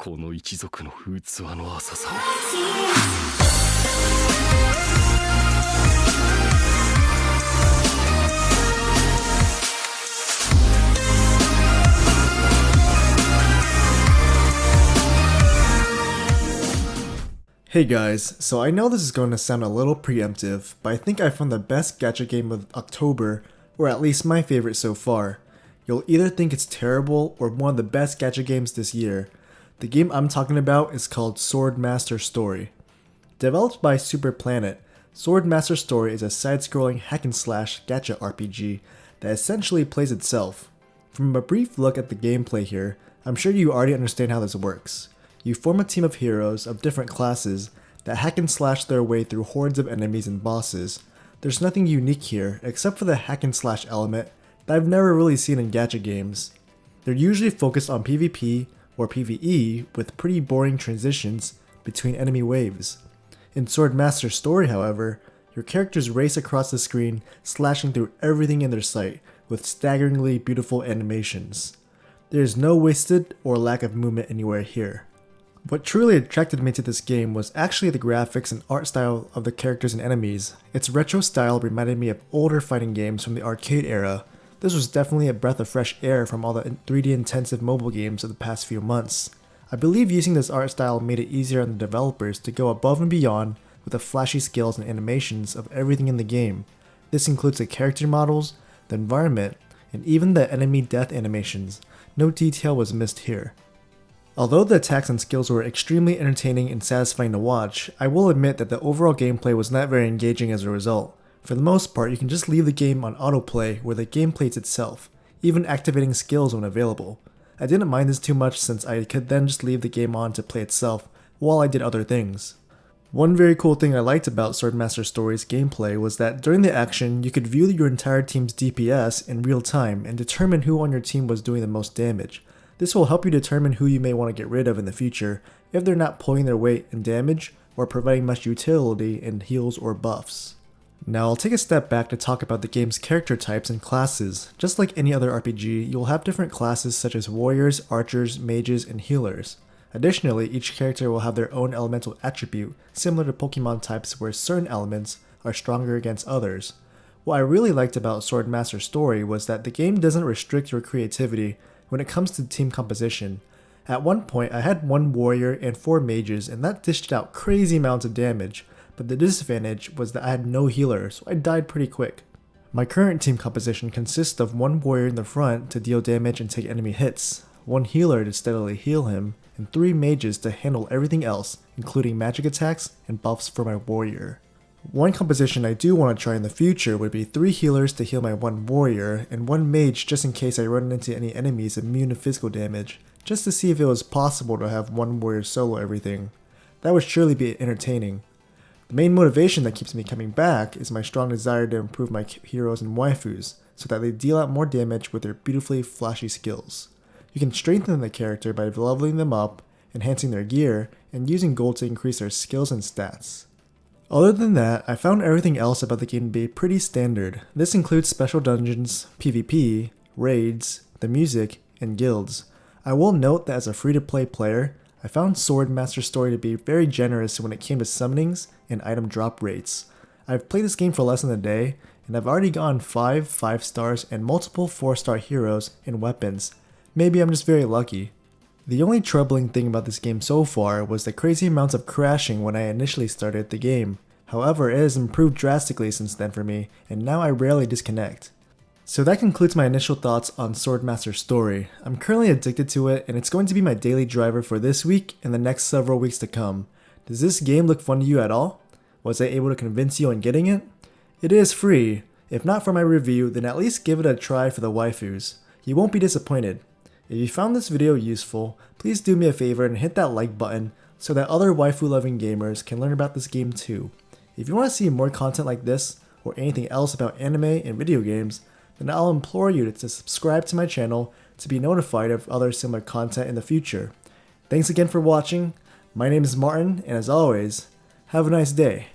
この一族の器の浅さを。Hey guys, so I know this is going to sound a little preemptive, but I think I found the best gacha game of October, or at least my favorite so far. You'll either think it's terrible or one of the best gacha games this year. The game I'm talking about is called Swordmaster Story. Developed by Super Planet, Swordmaster Story is a side-scrolling hack-and-slash gacha RPG that essentially plays itself. From a brief look at the gameplay here, I'm sure you already understand how this works. You form a team of heroes of different classes that hack and slash their way through hordes of enemies and bosses. There's nothing unique here except for the hack and slash element that I've never really seen in gacha games. They're usually focused on PvP or PvE with pretty boring transitions between enemy waves. In Swordmaster Story, however, your characters race across the screen, slashing through everything in their sight with staggeringly beautiful animations. There is no wasted or lack of movement anywhere here. What truly attracted me to this game was actually the graphics and art style of the characters and enemies. Its retro style reminded me of older fighting games from the arcade era. This was definitely a breath of fresh air from all the 3D intensive mobile games of the past few months. I believe using this art style made it easier on the developers to go above and beyond with the flashy skills and animations of everything in the game. This includes the character models, the environment, and even the enemy death animations. No detail was missed here. Although the attacks and skills were extremely entertaining and satisfying to watch, I will admit that the overall gameplay was not very engaging as a result. For the most part, you can just leave the game on autoplay where the game plays itself, even activating skills when available. I didn't mind this too much since I could then just leave the game on to play itself while I did other things. One very cool thing I liked about Swordmaster Story's gameplay was that during the action, you could view your entire team's DPS in real time and determine who on your team was doing the most damage. This will help you determine who you may want to get rid of in the future if they're not pulling their weight in damage or providing much utility in heals or buffs. Now I'll take a step back to talk about the game's character types and classes. Just like any other RPG, you'll have different classes such as warriors, archers, mages, and healers. Additionally, each character will have their own elemental attribute, similar to Pokemon types where certain elements are stronger against others. What I really liked about Swordmaster Story was that the game doesn't restrict your creativity when it comes to team composition. At one point, I had one warrior and 4 mages, and that dished out crazy amounts of damage, but the disadvantage was that I had no healer, so I died pretty quick. My current team composition consists of one warrior in the front to deal damage and take enemy hits, one healer to steadily heal him, and 3 mages to handle everything else, including magic attacks and buffs for my warrior. One composition I do want to try in the future would be 3 healers to heal my 1 warrior, and 1 mage just in case I run into any enemies immune to physical damage, just to see if it was possible to have 1 warrior solo everything. That would surely be entertaining. The main motivation that keeps me coming back is my strong desire to improve my heroes and waifus, so that they deal out more damage with their beautifully flashy skills. You can strengthen the character by leveling them up, enhancing their gear, and using gold to increase their skills and stats. Other than that, I found everything else about the game to be pretty standard. This includes special dungeons, PvP, raids, the music, and guilds. I will note that as a free-to-play player, I found Swordmaster Story to be very generous when it came to summonings and item drop rates. I've played this game for less than a day, and I've already gotten 5 5-stars and multiple 4-star heroes and weapons. Maybe I'm just very lucky. The only troubling thing about this game so far was the crazy amounts of crashing when I initially started the game. However, it has improved drastically since then for me, and now I rarely disconnect. So that concludes my initial thoughts on Swordmaster Story. I'm currently addicted to it, and it's going to be my daily driver for this week and the next several weeks to come. Does this game look fun to you at all? Was I able to convince you on getting it? It is free. If not for my review, then at least give it a try for the waifus. You won't be disappointed. If you found this video useful, please do me a favor and hit that like button so that other waifu-loving gamers can learn about this game too. If you want to see more content like this, or anything else about anime and video games, then I'll implore you to subscribe to my channel to be notified of other similar content in the future. Thanks again for watching. My name is Martin, and as always, have a nice day.